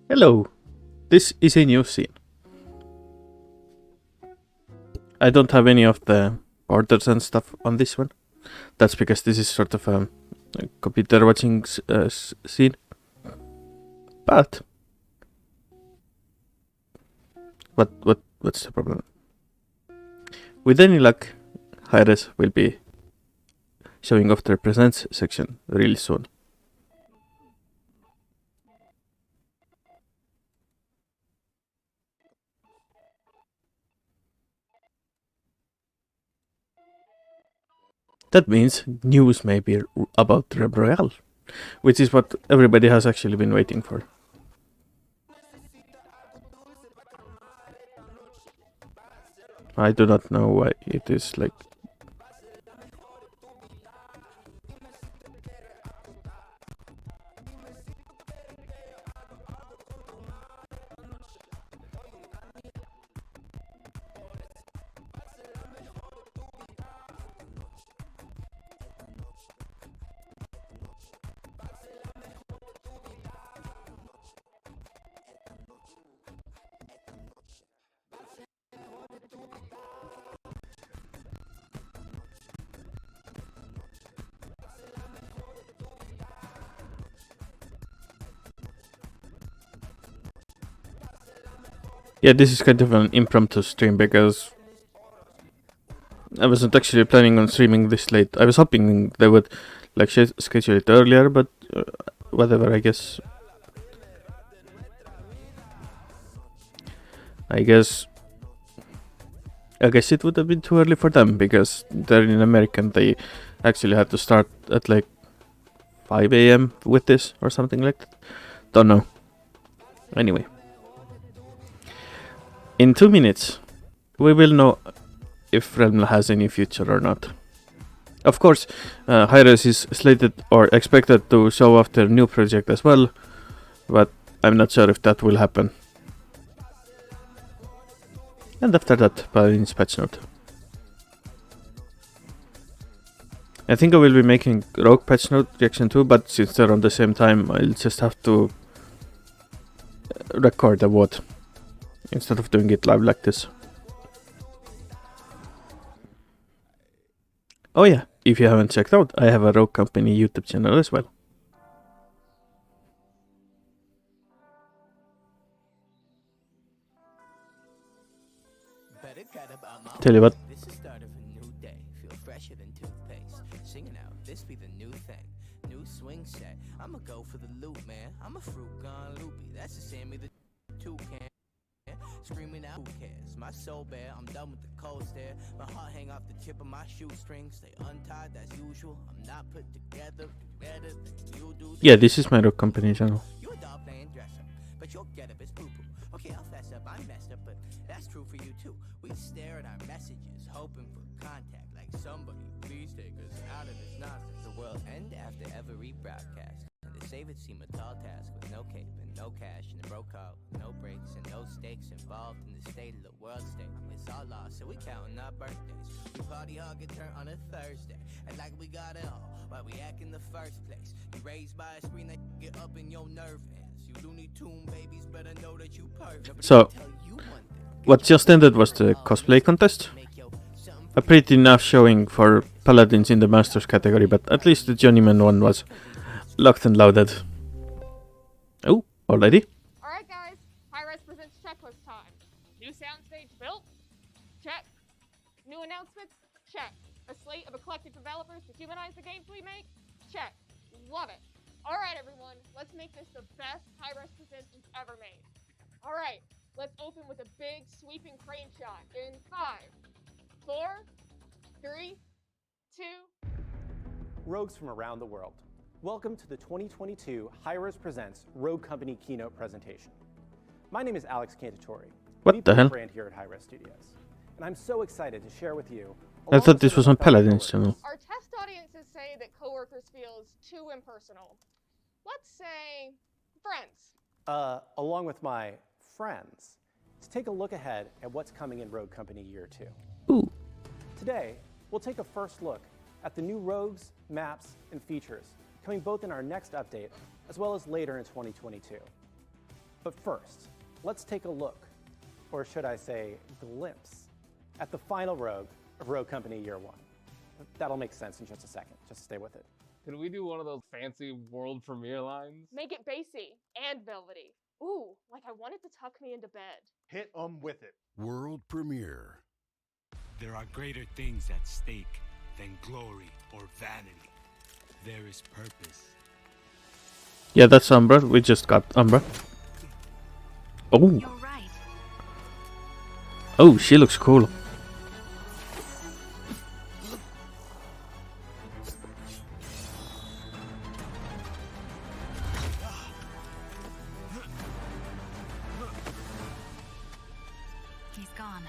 Hello, this is a new scene. I don't have any of the borders and stuff on this one. That's because this is sort of a computer watching scene. But what's the problem? With any luck, HIREZ will be showing off their presents section really soon. That means news may be about Reb Royale, which is what everybody has actually been waiting for. I do not know why it is like. Yeah, this is kind of an impromptu stream because I wasn't actually planning on streaming this late. I was hoping they would like schedule it earlier, but whatever, I guess. I guess it would have been too early for them because they're in America and they actually had to start at like 5 a.m. with this or something like that. Don't know. Anyway. In 2 minutes, we will know if Realm has any future or not. Of course, HIREZ is slated or expected to show off their new project as well, but I'm not sure if that will happen. And after that, Paladin's patch note. I think I will be making Rogue patch note reaction too, but since they're on the same time, I'll just have to record a VOD instead of doing it live like this. Oh yeah, if you haven't checked out, I have a Rogue Company YouTube channel as well. Tell you what. This is the start of a new day. Feel fresher than toothpaste. Singing out, this be the new thing. New swing set. I'ma go for the loop, man. I'm a fruit gone loopy. That's the Sammy the toucan. Screaming out, who cares? My soul bare, I'm done with the cold stare. My heart hang off the tip of my shoestring. Stay untied, that's usual. I'm not put together better than you do. Yeah, this is my Rogue Company channel. You a dog playing dress up, but your get up is poo poo. Okay, I'll fess up, I'm messed up, but that's true for you too. We stare at our messages, hoping for contact, like somebody please take us out of this nonsense. The world end after every broadcast, and to save it seemed a tall task with no cape and no cash and a broke out, no breaks and no stakes involved in the state of the world state. It's all lost, so we counting our birthdays. We party hard, get turned on a Thursday, and like we got it all, why we act in the first place. You raised by a screen that get up in your nerve ends. You Looney Tune babies better know that you perfect. So, what just ended was the cosplay contest. A pretty enough showing for Paladins in the Masters category, but at least the Journeyman one was locked and loaded. Oh, already? Alright guys, HIREZ presents checklist time. New soundstage built? Check. New announcements? Check. A slate of eclectic developers to humanize the games we make? Check. Love it. Alright everyone, let's make this the best HIREZ presents we've ever made. Alright, let's open with a big sweeping crane shot in 5, 4, 3, 2. Rogues from around the world. Welcome to the 2022 HIREZ Presents Rogue Company keynote presentation. My name is Alex Cantatori, What the hell? brand here at HIREZ Studios, and I'm so excited to share with you. I thought this was on Paladin's channel. Our test audiences say that coworkers feels too impersonal. Let's say friends. Along with my friends, to take a look ahead at what's coming in Rogue Company Year 2. Ooh. Today, we'll take a first look at the new rogues, maps, and features coming both in our next update as well as later in 2022. But first, let's take a look, or should I say glimpse, at the final rogue of Rogue Company Year 1. That'll make sense in just a second. Just stay with it. Can we do one of those fancy world premiere lines? Make it bassy and velvety. Ooh, like I wanted to tuck me into bed. Hit 'em with it. World premiere. There are greater things at stake than glory or vanity. There is purpose. Yeah, that's Umbra. We just got Umbra. Oh. You're right. Oh, she looks cool. He's gone.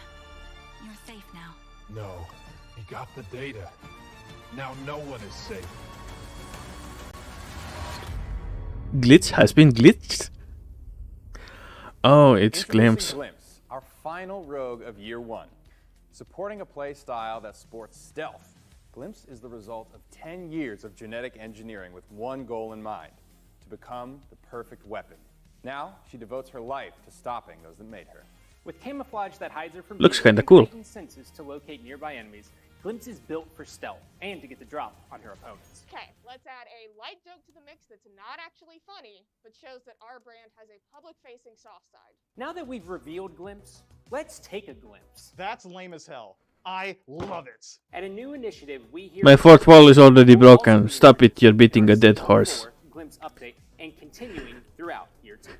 You're safe now. No, he got the data. Now no one is safe. Glitch has been glitched. Oh, it's Glimpse. Glimpse, our final rogue of Year 1. Supporting a play style that sports stealth, Glimpse is the result of 10 years of genetic engineering with one goal in mind, to become the perfect weapon. Now, she devotes her life to stopping those that made her. With camouflage that hides her from Looks view kinda and cool. heightened senses to locate nearby enemies, Glimpse is built for stealth and to get the drop on her opponents. Okay, let's add a light joke to the mix that's not actually funny, but shows that our brand has a public-facing soft side. Now that we've revealed Glimpse, let's take a glimpse That's lame as hell. I love it. at a new initiative we hear. My fourth wall is already broken. Stop it, you're beating a dead horse. Glimpse update and continuing throughout Year 2.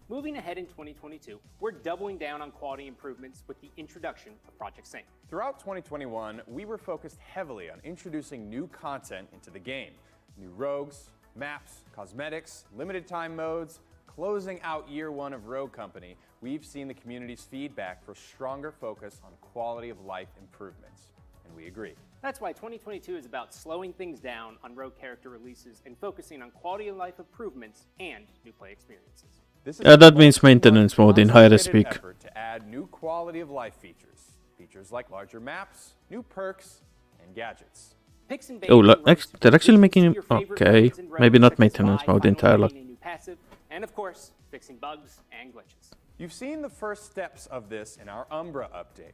Moving ahead in 2022, we're doubling down on quality improvements with the introduction of Project Saint. Throughout 2021, we were focused heavily on introducing new content into the game. New rogues, maps, cosmetics, limited time modes. Closing out Year 1 of Rogue Company, we've seen the community's feedback for stronger focus on quality of life improvements. And we agree. That's why 2022 is about slowing things down on Rogue character releases and focusing on quality of life improvements and new play experiences. This is That means maintenance mode in HIREZ speak. effort to add new quality of life features. Features like larger maps, new perks, and gadgets. Picks and Oh, bans and rogues they're actually making him. your favorite Okay, modes and rogues maybe not such as maintenance spy, mode final entirely. rating, and new passive, and of course, fixing bugs and glitches. You've seen the first steps of this in our Umbra update,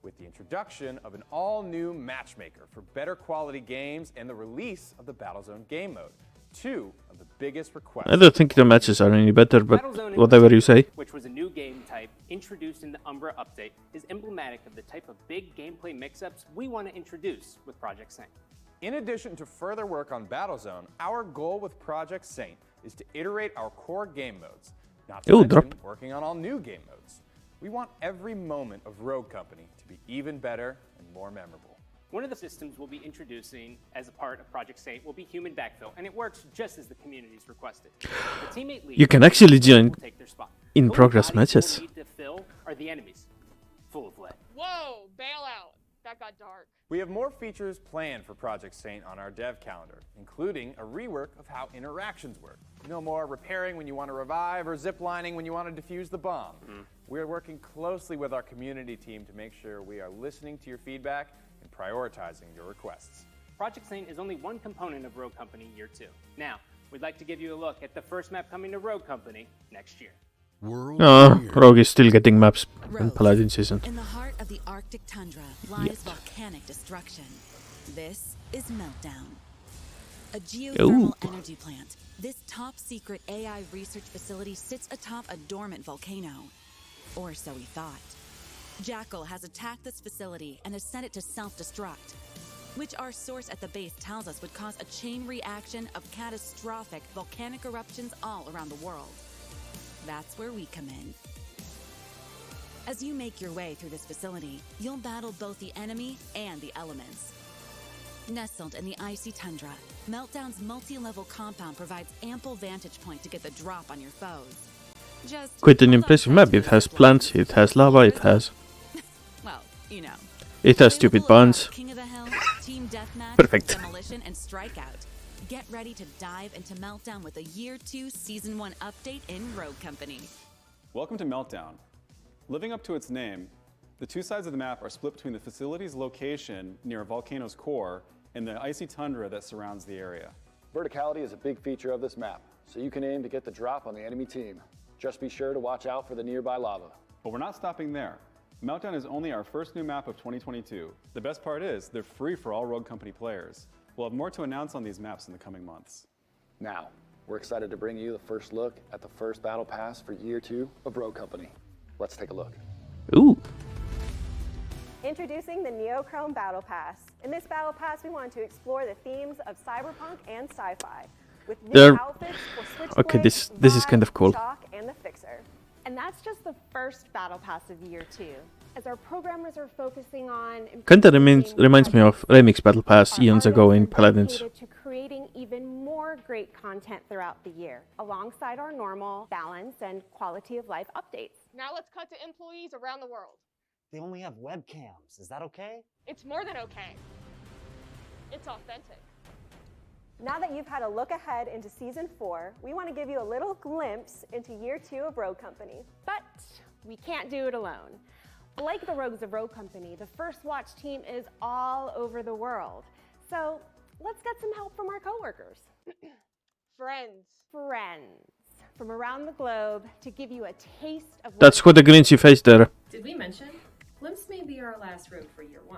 with the introduction of an all-new matchmaker for better quality games and the release of the Battlezone game mode. Two of the biggest requests. I don't think the matches are any better, but Battlezone in whatever you say. which was a new game type introduced in the Umbra update, is emblematic of the type of big gameplay mix-ups we want to introduce with Project Saint. In addition to further work on Battlezone, our goal with Project Saint is to iterate our core game modes, not to Ooh, mention drop. working on all new game modes. We want every moment of Rogue Company to be even better and more memorable. One of the systems we'll be introducing as a part of Project Saint will be human backfill, and it works just as the community's requested. The teammate lead You can actually join will take their spot. in The only progress bodies matches. we'll need to fill are the enemies, full of lead. Whoa, bail out. That got dark. We have more features planned for Project Saint on our dev calendar, including a rework of how interactions work. No more repairing when you want to revive or ziplining when you want to defuse the bomb. We're working closely with our community team to make sure we are listening to your feedback and prioritizing your requests. Project Saint is only one component of Rogue Company Year 2. Now, we'd like to give you a look at the first map coming to Rogue Company next year. World premiere. Rogue is still getting maps in Rogue. Paladin season. In the heart of the Arctic tundra lies volcanic destruction. This is Meltdown, a geothermal energy plant. This top-secret AI research facility sits atop a dormant volcano. Or so we thought. Jackal has attacked this facility and has sent it to self-destruct, which our source at the base tells us would cause a chain reaction of catastrophic volcanic eruptions all around the world. That's where we come in. As you make your way through this facility, you'll battle both the enemy and the elements. Nestled in the icy tundra, Meltdown's multi-level compound provides ample vantage point to get the drop on your foes. Just Quite an hold on impressive tight map. to It those has supplies. plants, it has lava, it has Well, you know. it has stupid Available buns. across King of the Hill, Team Deathmatch, Perfect. Demolition, and Strikeout. Get ready to dive into Meltdown with a Year 2 Season 1 update in Rogue Company. Welcome to Meltdown. Living up to its name, the two sides of the map are split between the facility's location near a volcano's core and the icy tundra that surrounds the area. Verticality is a big feature of this map, so you can aim to get the drop on the enemy team. Just be sure to watch out for the nearby lava. But we're not stopping there. Meltdown is only our first new map of 2022. The best part is, they're free for all Rogue Company players. We'll have more to announce on these maps in the coming months. Now, we're excited to bring you the first look at the first Battle Pass for Year 2 of Rogue Company. Let's take a look. Ooh. Introducing the Neochrome Battle Pass. In this Battle Pass, we want to explore the themes of cyberpunk and sci-fi. With new outfits for Switchblade, Okay, this is kind of cool. Shock, and the Fixer. And that's just the first Battle Pass of Year 2. As our programmers are focusing on Kinda reminds me of Remix Battle Pass eons ago in Paladins. to creating even more great content throughout the year, alongside our normal balance and quality of life updates. Now let's cut to employees around the world. They only have webcams. Is that okay? It's more than okay. It's authentic. Now that you've had a look ahead into Season 4, we want to give you a little glimpse into Year 2 of Rogue Company. But we can't do it alone. Like the Rogues of Rogue Company, the First Watch team is all over the world. So let's get some help from our coworkers. Friends. From around the globe to give you a taste of That's what the grins you face there. Did we mention? Glimpse may be our last rogue for Year 1,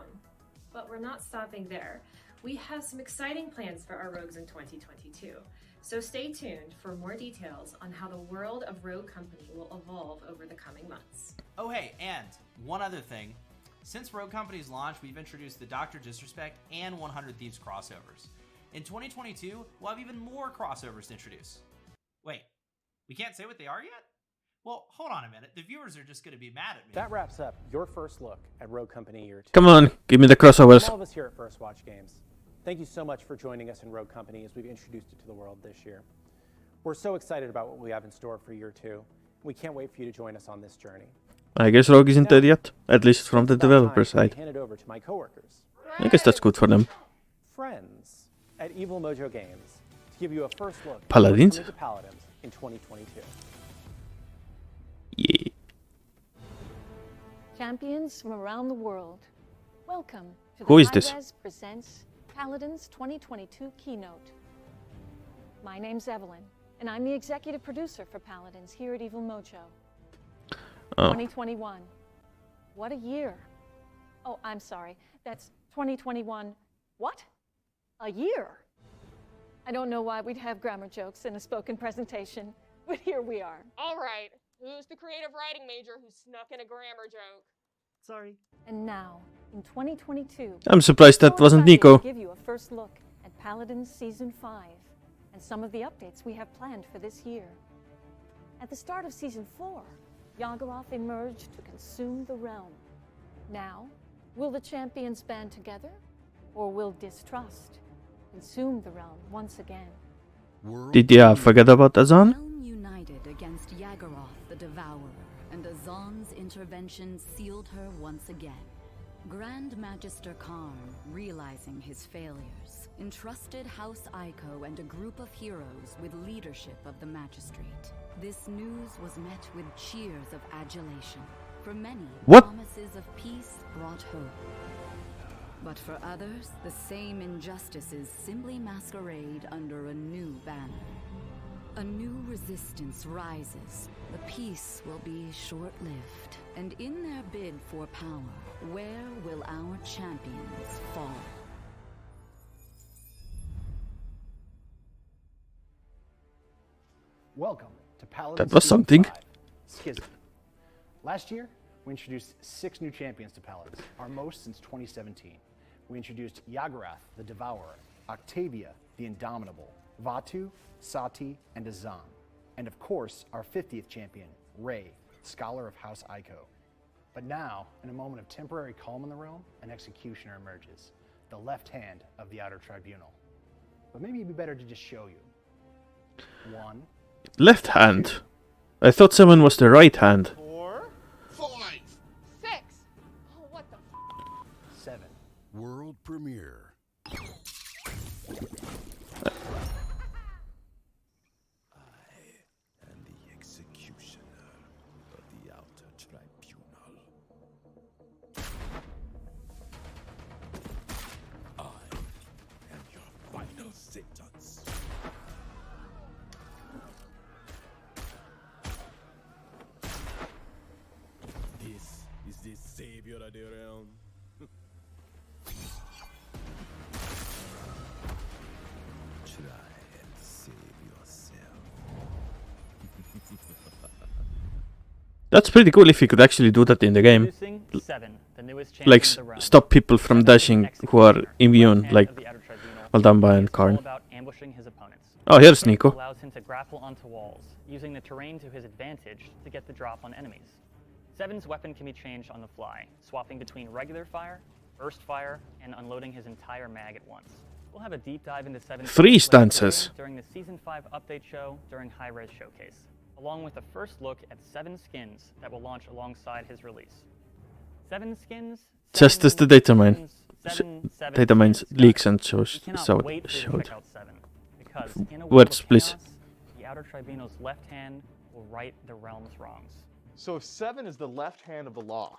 but we're not stopping there. We have some exciting plans for our rogues in 2022, so stay tuned for more details on how the world of Rogue Company will evolve over the coming months. Oh hey, and one other thing. Since Rogue Company's launch, we've introduced the Dr. Disrespect and 100 Thieves crossovers. In 2022, we'll have even more crossovers to introduce. Wait, we can't say what they are yet? Well, hold on a minute. The viewers are just going to be mad at me. That wraps up your first look at Rogue Company Year 2. Come on, give me the crossovers. From all of us here at First Watch Games, thank you so much for joining us in Rogue Company as we've introduced it to the world this year. We're so excited about what we have in store for Year 2. We can't wait for you to join us on this journey. I guess Rogue isn't dead yet, at least from the developer side. Hand it over to my coworkers. I guess that's good for them. Friends at Evil Mojo Games to give you a first look Paladins? at Paladins in 2022. Yeah. Champions from around the world, welcome to Who the is this? HIREZ Presents Paladins 2022 keynote. My name's Evelyn, and I'm the executive producer for Paladins here at Evil Mojo. 2021. What a year. Oh, I'm sorry. That's 2021. What? A year? I don't know why we'd have grammar jokes in a spoken presentation, but here we are. All right. Who's the creative writing major who snuck in a grammar joke? Sorry. And now, in 2022, I'm surprised that so wasn't excited Nico. to give you a first look at Paladins Season 5 and some of the updates we have planned for this year. At the start of Season 4, Yagoroth emerged to consume the realm. Now, will the champions band together, or will distrust consume the realm once again? Did you forget about Azan? Realm united against Yagoroth the Devourer, and Azan's intervention sealed her once again. Grand Magister Karn, realizing his failures, entrusted House Ico and a group of heroes with leadership of the Magistrate. This news was met with cheers of adulation. For many, promises of peace brought hope. But for others, the same injustices simply masquerade under a new banner. A new resistance rises. The peace will be short-lived. And in their bid for power, where will our champions fall? Welcome to Paladins. That was something. Schism. Last year, we introduced 6 new champions to Paladins, our most since 2017. We introduced Yagoroth, the Devourer, Octavia, the Indomitable, Vatu, Sati, and Azan. And of course, our 50th champion, Ray, Scholar of House Ico. But now, in a moment of temporary calm in the realm, an executioner emerges, the left hand of the Outer Tribunal. But maybe it'd be better to just show you. 1. Left hand. I thought someone was the right hand. 4, 5, 6. Oh, what the 7. World premiere. And the executioner of the Outer Tribunal. I am your final sentence. Try and save yourself. That's pretty cool if you could actually do that in the game. Like stop people from dashing who are immune, like Valdamba and Karn. Oh, here's Nico. Allows him to grapple onto walls, using the terrain to his advantage to get the drop on enemies. Seven's weapon can be changed on the fly, swapping between regular fire, burst fire, and unloading his entire mag at once. We'll have a deep dive into Seven's 3 stances. during the Season 5 update show during HIREZ Showcase, along with a first look at 7 skins that will launch alongside his release. 7 skins. Just as the data mine, data mines leaks and shows. Showed. Words, please. The Outer Tribunal's left hand will right the realm's wrongs. So if 7 is the left hand of the law,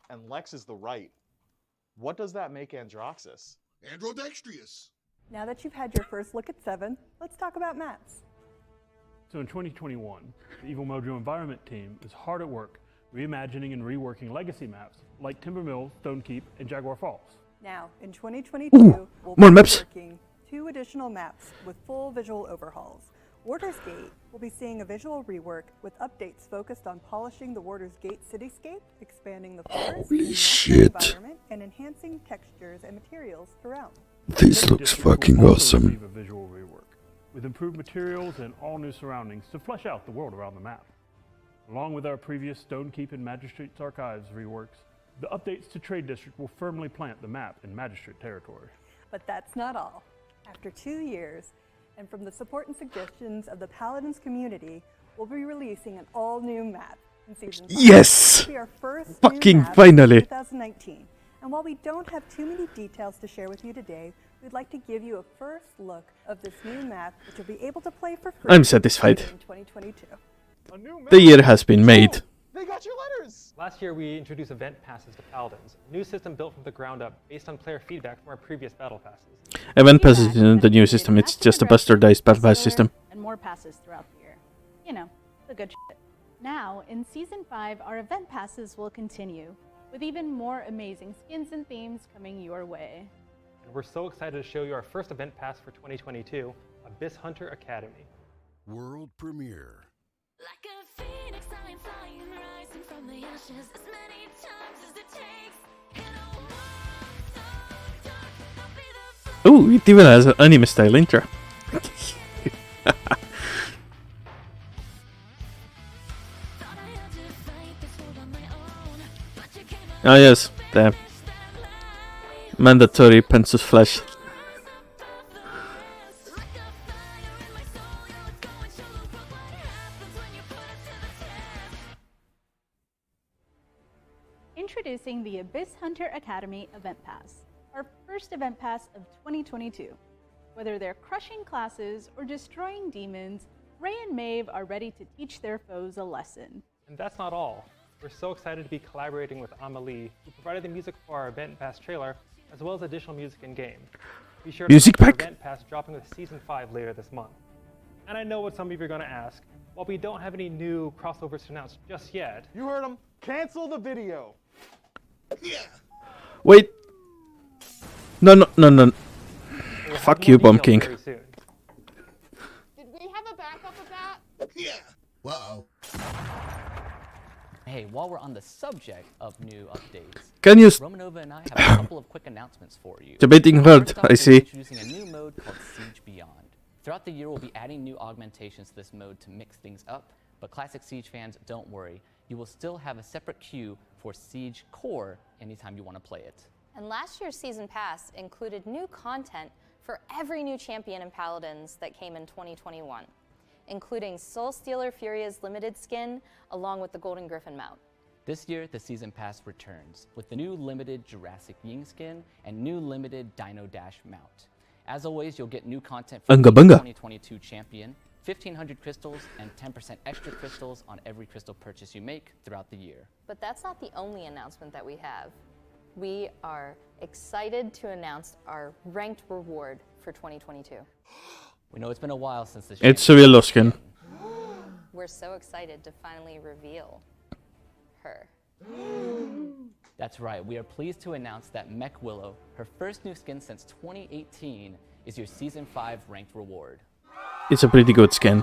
and Lex is the right, what does that make Androxus? Androdextrius. Now that you've had your first look at 7, let's talk about maps. So in 2021, the Evil Mojo Environment team is hard at work reimagining and reworking legacy maps like Timber Mill, Stonekeep, and Jaguar Falls. Now, in 2022, we'll more be maps. working 2 additional maps with full visual overhauls. Warders Gate will be seeing a visual rework with updates focused on polishing the Warders Gate cityscape, expanding the forest Holy and shit. natural environment, and enhancing textures and materials throughout. This looks fucking awesome. Receive a visual rework with improved materials and all new surroundings to flesh out the world around the map. Along with our previous Stonekeep and Magistrate's Archives reworks, the updates to Trade District will firmly plant the map in Magistrate territory. But that's not all. After 2 years, and from the support and suggestions of the Paladins community, we'll be releasing an all-new map in Season 5. Yes! It'll be our first Fucking new map finally. of 2019. And while we don't have too many details to share with you today, we'd like to give you a first look of this new map, which you'll be able to play for free I'm satisfied. in 2022. The year has been made. They got your letters! Last year, we introduced event passes to Paladins, a new system built from the ground up based on player feedback from our previous battle passes. Event passes in the new system, it's just a bastardized battle pass system. And more passes throughout the year. You know, the good shit. Now, in Season 5, our event passes will continue, with even more amazing skins and themes coming your way. And we're so excited to show you our first event pass for 2022, Abyss Hunter Academy. World premiere. Like a phoenix, I am flying, rising from the ashes as many times as it takes. In a world so dark, I'll be the Ooh, it even has an anime style intro. Ah yes, the mandatory Pensus Flash. Introducing the Abyss Hunter Academy Event Pass, our first event pass of 2022. Whether they're crushing classes or destroying demons, Ray and Maeve are ready to teach their foes a lesson. And that's not all. We're so excited to be collaborating with Amelie, who provided the music for our event pass trailer, as well as additional music in-game. Be sure to Music check our pack? event pass dropping with Season 5 later this month. And I know what some of you are going to ask. While we don't have any new crossovers to announce just yet, You heard him. Cancel the video. Wait. No. Fuck you, Bomb King. Did we have a backup of that? Yeah. Wow. Hey, while we're on the subject of new updates, Can you Romanova and I have a couple of quick announcements for you. Debating hard, First off, I we're see. introducing a new mode called Siege Beyond. Throughout the year, we'll be adding new augmentations to this mode to mix things up, but classic Siege fans, don't worry. You will still have a separate queue for Siege Core anytime you want to play it. And last year's Season Pass included new content for every new champion in Paladins that came in 2021, including Soul Stealer Furia's limited skin, along with the Golden Griffin mount. This year, the Season Pass returns with the new limited Jurassic Ying skin and new limited Dino Dash mount. As always, you'll get new content for Unga each bunga. 2022 champion, 1,500 crystals, and 10% extra crystals on every crystal purchase you make throughout the year. But that's not the only announcement that we have. We are excited to announce our ranked reward for 2022. We know it's been a while since the It's a yellow skin. We're so excited to finally reveal her. That's right, we are pleased to announce that Mech Willow, her first new skin since 2018, is your Season 5 ranked reward. It's a pretty good skin.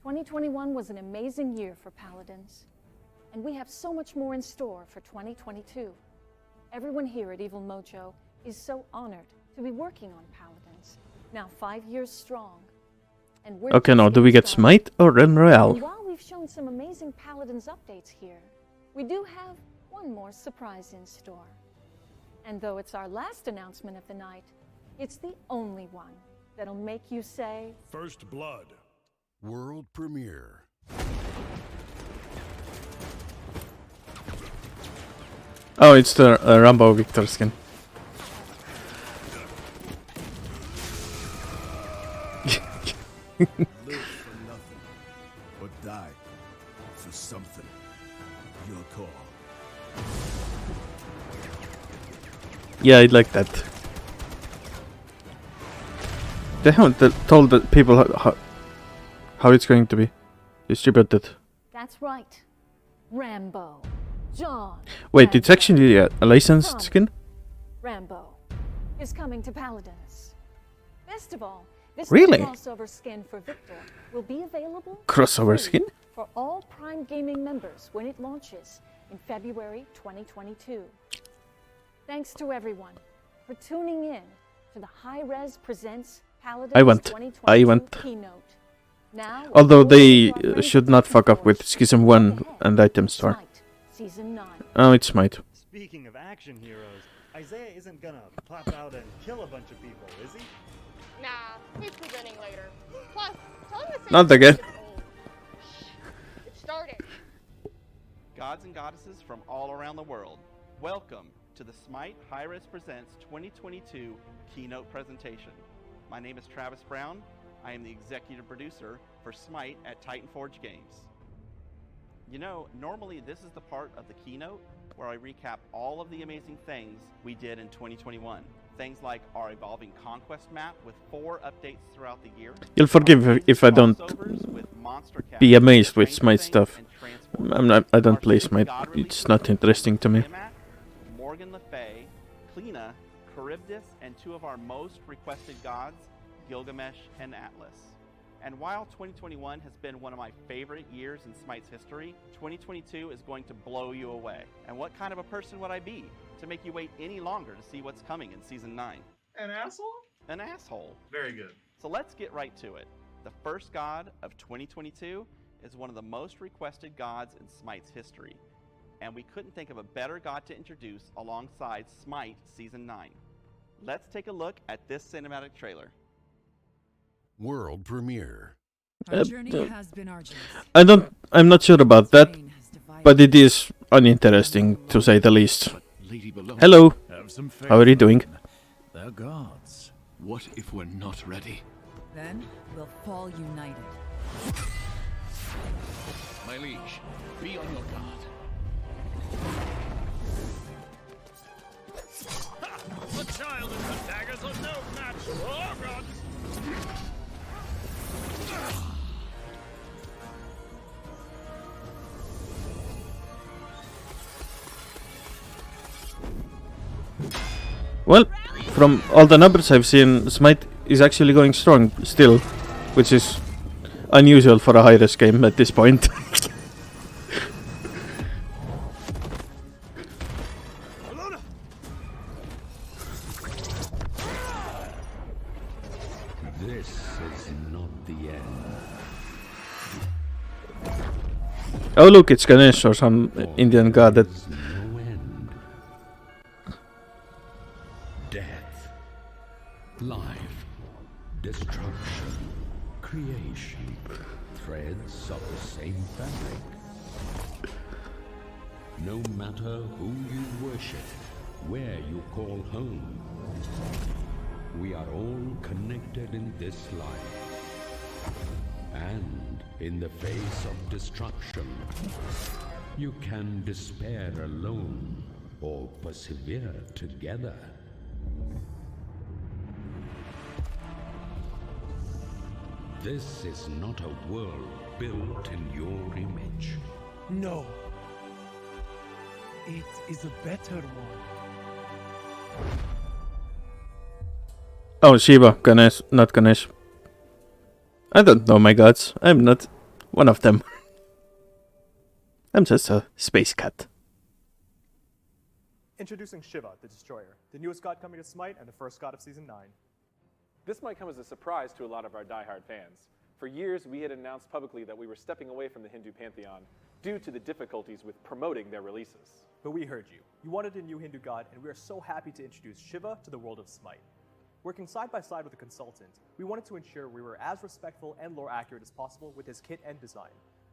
2021 was an amazing year for Paladins, and we have so much more in store for 2022. Everyone here at Evil Mojo is so honored to be working on Paladins, now 5 years strong. And we're Okay, just now do we getting get started. Smite or Realm Royale? And while we've shown some amazing Paladins updates here, we do have one more surprise in store. And though it's our last announcement of the night, it's the only one that'll make you say, First Blood. World premiere. Oh, it's the Rambo Victor skin. Live for nothing, or die for something. Your call. Yeah, I'd like that. They haven't told the people how it's going to be distributed. that's right, Rambo, John. Wait, it's actually a licensed skin? Rambo is coming to Paladins. Best of all, this Really? crossover skin for Victor will be available Crossover free skin? for all Prime Gaming members when it launches in February 2022. Thanks to everyone for tuning in to the HIREZ Presents Paladins I went. 2022 keynote. Now, Although we're they ready should for not fuck up with Force Schism 1 and Item Store. Smite Season 9. Oh, it's Smite. Speaking of action heroes, Isaiah isn't gonna pop out and kill a bunch of people, is he? Nah, he's beginning later. Plus, tell him to say Not again. It started. Gods and goddesses from all around the world, welcome to the Smite HIREZ Presents 2022 keynote presentation. My name is Travis Brown. I am the executive producer for Smite at Titan Forge Games. You know, normally this is the part of the keynote where I recap all of the amazing things we did in 2021. Things like our evolving conquest map with 4 updates throughout the year. You'll forgive if I don't be amazed with Smite stuff. I don't play Smite. It's not interesting to me. Morgan Le Fay, Kleena, Charybdis, and 2 of our most requested gods, Gilgamesh and Atlas. And while 2021 has been one of my favorite years in Smite's history, 2022 is going to blow you away. And what kind of a person would I be to make you wait any longer to see what's coming in Season 9? An asshole? An asshole. Very good. So let's get right to it. The first god of 2022 is one of the most requested gods in Smite's history. And we couldn't think of a better god to introduce alongside Smite Season 9. Let's take a look at this cinematic trailer. World premiere. I'm not sure about that, but it is uninteresting to say the least. Hello. Have some faith. How are you doing? They're gods. What if we're not ready? Then we'll fall united. My liege, be on your guard. The child and the daggers are no match for our gods! Well, from all the numbers I've seen, Smite is actually going strong still, which is unusual for a HIREZ game at this point. This is not the end. Oh look, it's Ganesh or some Indian god that... No end. Death, life, destruction, creation, threads of the same fabric. No matter who you worship, where you call home, we are all connected in this life. And in the face of destruction, you can despair alone or persevere together. This is not a world built in your image. No. It is a better one. Oh, Shiva, Ganesh, not Ganesh. I don't know my gods. I'm not one of them. I'm just a space cat. Introducing Shiva, the Destroyer, the newest god coming to Smite and the first god of Season 9. This might come as a surprise to a lot of our diehard fans. For years, we had announced publicly that we were stepping away from the Hindu pantheon due to the difficulties with promoting their releases. But we heard you. You wanted a new Hindu god, and we are so happy to introduce Shiva to the world of Smite. Working side by side with a consultant, we wanted to ensure we were as respectful and lore accurate as possible with his kit and design.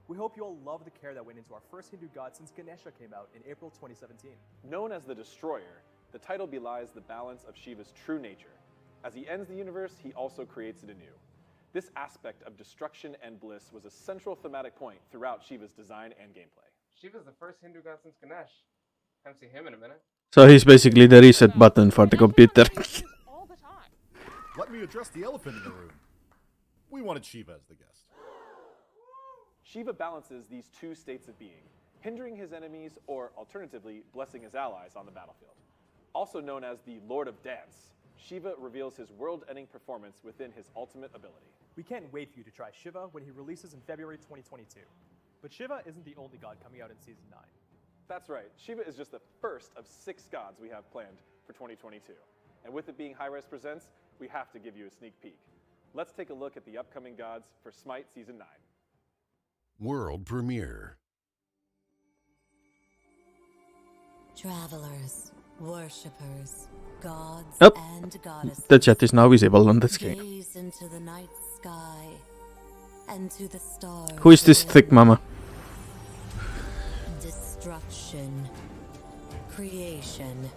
We hope you all love the care that went into our first Hindu god since Ganesha came out in April 2017. Known as the Destroyer, the title belies the balance of Shiva's true nature. As he ends the universe, he also creates it anew. This aspect of destruction and bliss was a central thematic point throughout Shiva's design and gameplay. Shiva's the first Hindu god since Ganesh. Haven't seen him in a minute. So he's basically the reset button for the computer. Let me address the elephant in the room. We wanted Shiva as the guest. Shiva balances these two states of being, hindering his enemies or, alternatively, blessing his allies on the battlefield. Also known as the Lord of Dance, Shiva reveals his world-ending performance within his ultimate ability. We can't wait for you to try Shiva when he releases in February 2022. But Shiva isn't the only god coming out in Season 9. That's right, Shiva is just the first of 6 gods we have planned for 2022. And with it being HIREZ Presents, we have to give you a sneak peek. Let's take a look at the upcoming gods for Smite Season 9. World premiere. Travelers, worshippers, gods Oh, and goddesses. the chat is now visible on the screen. Gaze into the night sky and to the stars. Who is this thick mama? Destruction, creation,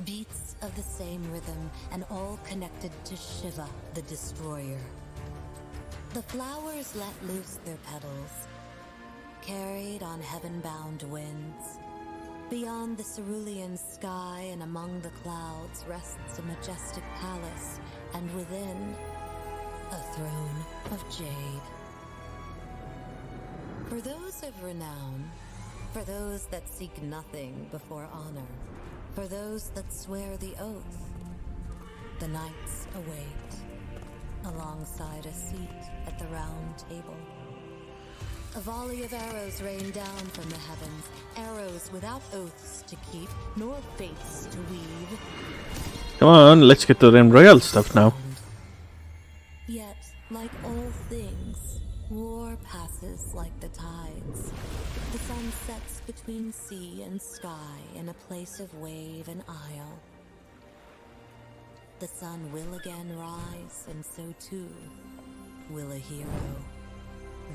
beats of the same rhythm and all connected to Shiva, the Destroyer. The flowers let loose their petals, carried on heaven-bound winds. Beyond the cerulean sky and among the clouds rests a majestic palace, and within, a throne of jade. For those of renown, for those that seek nothing before honor, for those that swear the oath, the knights await, alongside a seat at the round table. A volley of arrows rain down from the heavens, arrows without oaths to keep, nor fates to weave. Come on, let's get to the royal stuff now. Yet, like all things, war passes like the tides. The sun sets between sea and sky in a place of wave and isle. The sun will again rise, and so too will a hero.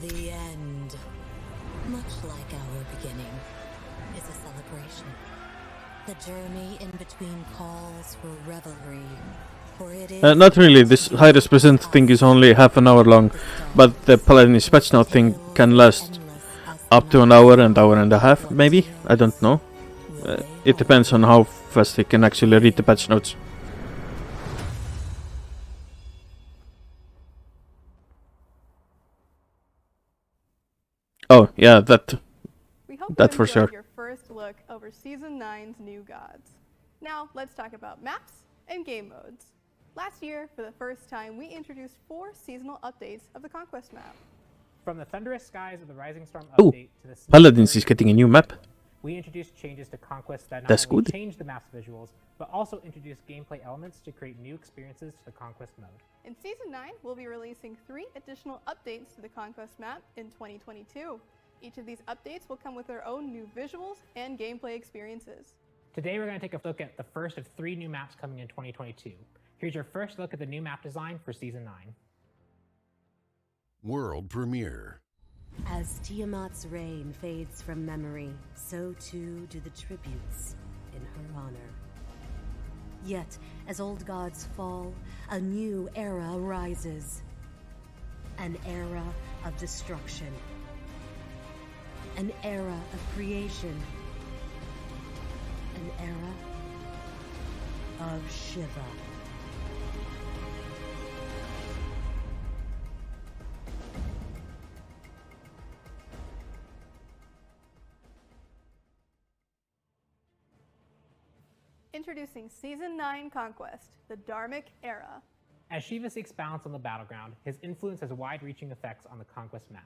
The end, much like our beginning, is a celebration. The journey in between calls for revelry, for it is... Not really, this HIREZ Present thing is only half an hour long, but the Paladin's patch note thing can last up to an hour and a half, maybe? I don't know. It depends on how fast they can actually read the patch notes. Oh, yeah, that for sure. Your first look over Season 9's new gods. Now, let's talk about maps and game modes. Last year, for the first time, we introduced 4 seasonal updates of the Conquest map. From the thunderous skies of the Rising Storm Ooh, update to the Paladins is getting a new map. we introduced changes to Conquest that not That's only good. changed the map's visuals, but also introduced gameplay elements to create new experiences to the Conquest mode. In Season 9, we'll be releasing 3 additional updates to the Conquest map in 2022. Each of these updates will come with their own new visuals and gameplay experiences. Today we're going to take a look at the first of 3 new maps coming in 2022. Here's your first look at the new map design for Season 9. World premiere. As Tiamat's reign fades from memory, so too do the tributes in her honor. Yet, as old gods fall, a new era rises. An era of destruction. An era of creation. An era of Shiva. Introducing Season 9 Conquest, the Dharmic Era. As Shiva seeks balance on the battleground, his influence has wide-reaching effects on the Conquest map.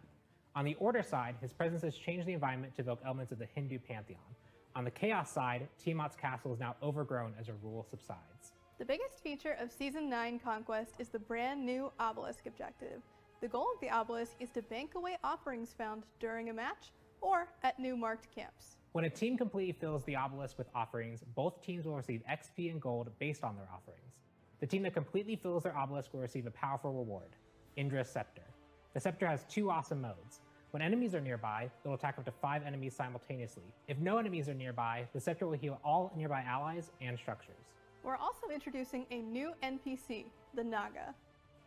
On the Order side, his presence has changed the environment to evoke elements of the Hindu pantheon. On the Chaos side, Tiamat's castle is now overgrown as her rule subsides. The biggest feature of Season 9 Conquest is the brand new Obelisk objective. The goal of the Obelisk is to bank away offerings found during a match or at new marked camps. When a team completely fills the Obelisk with offerings, both teams will receive XP and gold based on their offerings. The team that completely fills their Obelisk will receive a powerful reward, Indra's Scepter. The Scepter has 2 awesome modes. When enemies are nearby, it will attack up to 5 enemies simultaneously. If no enemies are nearby, the Scepter will heal all nearby allies and structures. We're also introducing a new NPC, the Naga.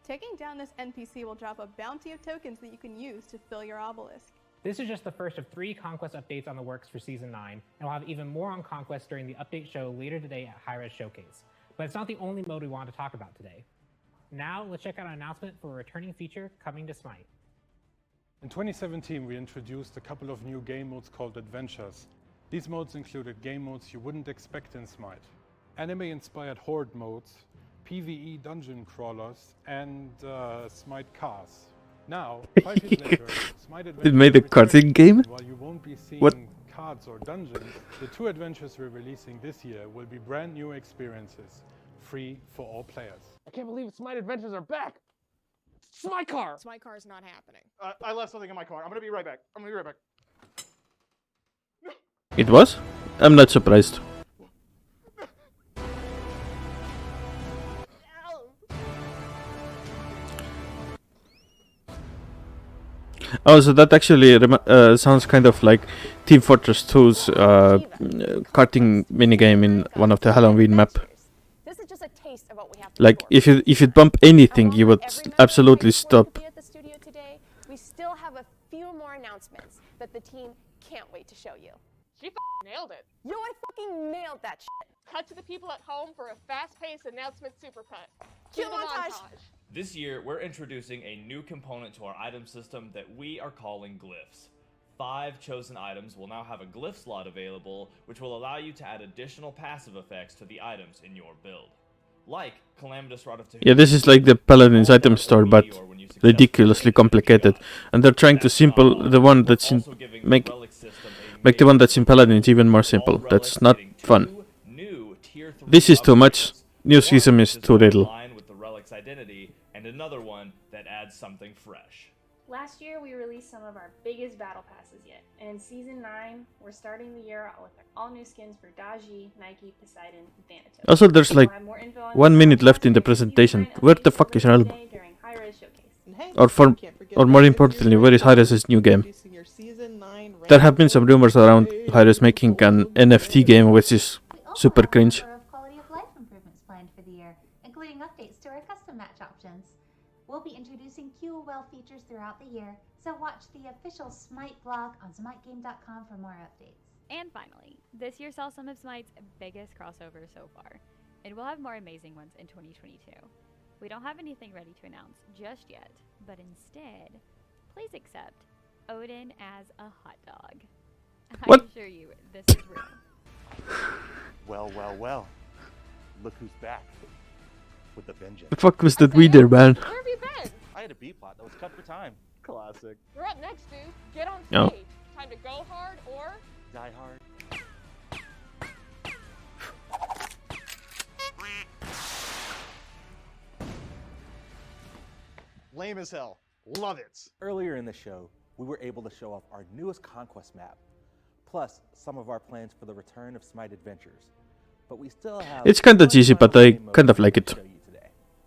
Taking down this NPC will drop a bounty of tokens that you can use to fill your Obelisk. This is just the first of 3 Conquest updates on the works for Season 9, and we'll have even more on Conquest during the update show later today at HIREZ Showcase. But it's not the only mode we want to talk about today. Now, let's check out an announcement for a returning feature coming to Smite. In 2017, we introduced a couple of new game modes called Adventures. These modes included game modes you wouldn't expect in Smite. Anime-inspired horde modes, PvE dungeon crawlers, and Smite cars. Now, 5 years later, Smite Adventures It made a karting game? While you won't be seeing What? cards or dungeons, the 2 adventures we're releasing this year will be brand new experiences, free for all players. I can't believe Smite Adventures are back! Smite car! Smite car is not happening. I left something in my car. I'm gonna be right back. It was? I'm not surprised. Oh, so that actually sounds kind of like Team Fortress 2's karting minigame in one of the Halloween map. This is just a taste of what we have to Like, if you bump anything, you would absolutely stop. at the studio today. We still have a few more announcements that the team can't wait to show you. She nailed it. Yo, I fucking nailed that shit. Cut to the people at home for a fast-paced announcement supercut. Cue the montage. This year, we're introducing a new component to our item system that we are calling glyphs. 5 chosen items will now have a glyph slot available, which will allow you to add additional passive effects to the items in your build. Like Calamitous Rod of Tahiti. Yeah, this is like the Paladin's item store, but ridiculously complicated. And they're trying to simple the one that's in make the one that's in Paladins even more simple. That's not fun. This is too much. New season is too little. With the relic's identity, and another one that adds something fresh. Last year, we released some of our biggest battle passes yet, and in Season 9, we're starting the year out with all new skins for Daji, Nike, Poseidon, and Thanatos. Also, there's like 1 minute left in the presentation. Where the fuck is Realm? Or more importantly, where is HIREZ's new game? There have been some rumors around HIREZ making an NFT game, which is super cringe. Quality of life improvements planned for the year, including updates to our custom match options. We'll be introducing QOL features throughout the year, so watch the official Smite blog on smitegame.com for more updates. And finally, this year saw some of Smite's biggest crossovers so far, and we'll have more amazing ones in 2022. We don't have anything ready to announce just yet, but instead, please accept Odin as a hot dog. What? I assure you, this is real. Well. Look who's back. With the vengeance. The fuck was that we did, man? Where have you been? I had a B plot that was cut for time. Classic. You're up next, dude. Get on No. stage. Time to go hard or Die hard. Lame as hell. Love it. Earlier in the show, we were able to show off our newest Conquest map, plus some of our plans for the return of Smite Adventures. But we still have... It's kinda cheesy, but I kind of like it.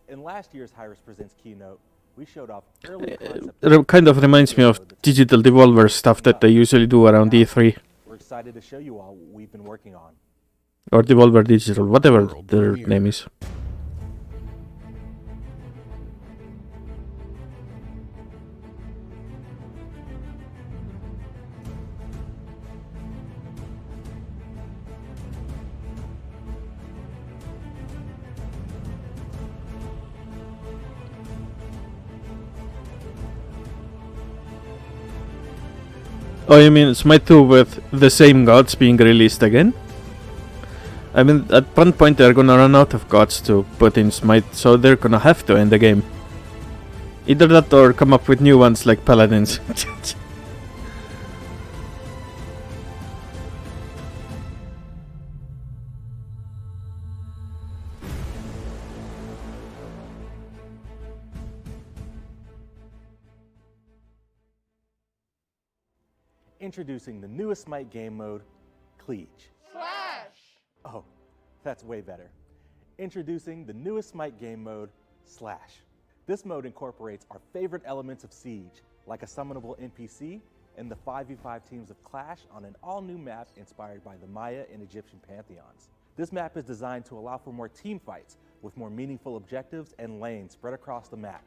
In last year's HIREZ Presents keynote, we showed off early concept... It kind of reminds me of Digital Devolver stuff that they usually do around E3. We're excited to show you all what we've been working on. Or Devolver Digital, whatever their name is. Oh, you mean Smite 2 with the same gods being released again? I mean, at one point they're gonna run out of gods to put in Smite, so they're gonna have to end the game. Either that or come up with new ones like Paladins. Introducing the newest Smite game mode, Cleage. Slash! Oh, that's way better. Introducing the newest Smite game mode, Slash. This mode incorporates our favorite elements of Siege, like a summonable NPC and the 5v5 teams of Clash on an all-new map inspired by the Maya and Egyptian pantheons. This map is designed to allow for more team fights with more meaningful objectives and lanes spread across the map.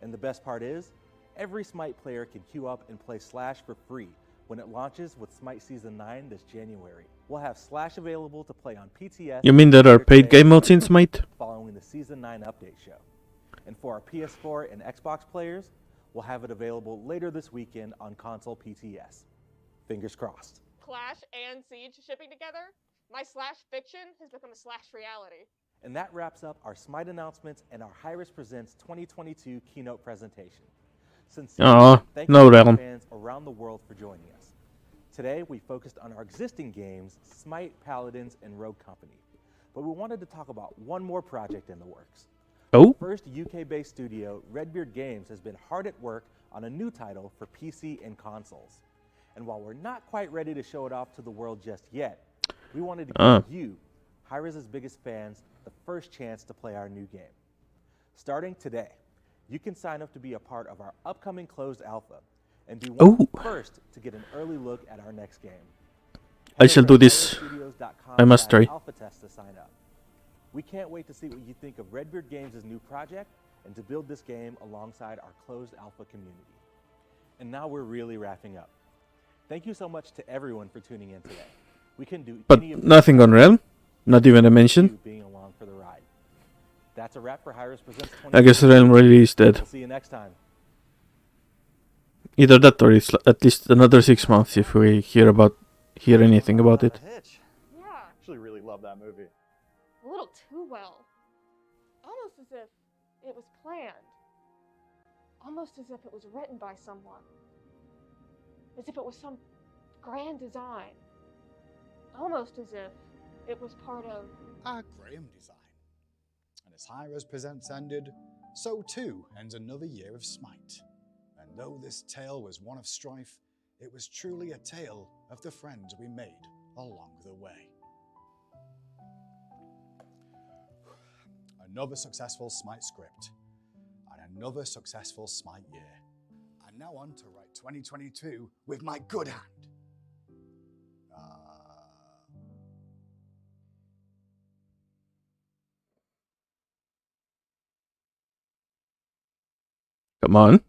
And the best part is, every Smite player can queue up and play Slash for free when it launches with Smite Season 9 this January. We'll have Slash available to play on PTS. You mean there are paid game modes in Smite? Following the Season 9 update show. And for our PS4 and Xbox players, we'll have it available later this weekend on console PTS. Fingers crossed. Clash and Siege shipping together? My Slash fiction has become a Slash reality. And that wraps up our Smite announcements and our HIREZ Presents 2022 keynote presentation. Sincerely, thank you to fans around the world for joining us. Today, we focused on our existing games, Smite, Paladins, and Rogue Company. But we wanted to talk about one more project in the works. Oh? First UK-based studio, Redbeard Games, has been hard at work on a new title for PC and consoles. And while we're not quite ready to show it off to the world just yet, we wanted to give you, HIREZ's biggest fans, the first chance to play our new game. Starting today, you can sign up to be a part of our upcoming closed alpha and be one of the first to get an early look at our next game. I shall do this. I must try. Alpha test to sign up. We can't wait to see what you think of Redbeard Games' new project and to build this game alongside our closed alpha community. And now we're really wrapping up. Thank you so much to everyone for tuning in today. We can do But nothing on Realm? Not even a mention? Being along for the ride. That's a wrap for HIREZ Presents 2022. I guess Realm really is dead. We'll see you next time. Either that or it's at least another 6 months if we hear anything about it. Yeah. I actually really love that movie. A little too well. Almost as if it was planned. Almost as if it was written by someone. As if it was some grand design. Almost as if it was part of our Graham design. And as HIREZ Presents ended, so too ends another year of Smite. And though this tale was one of strife, it was truly a tale of the friends we made along the way. Another successful Smite script, and another successful Smite year. And now on to write 2022 with my good hand. Come on.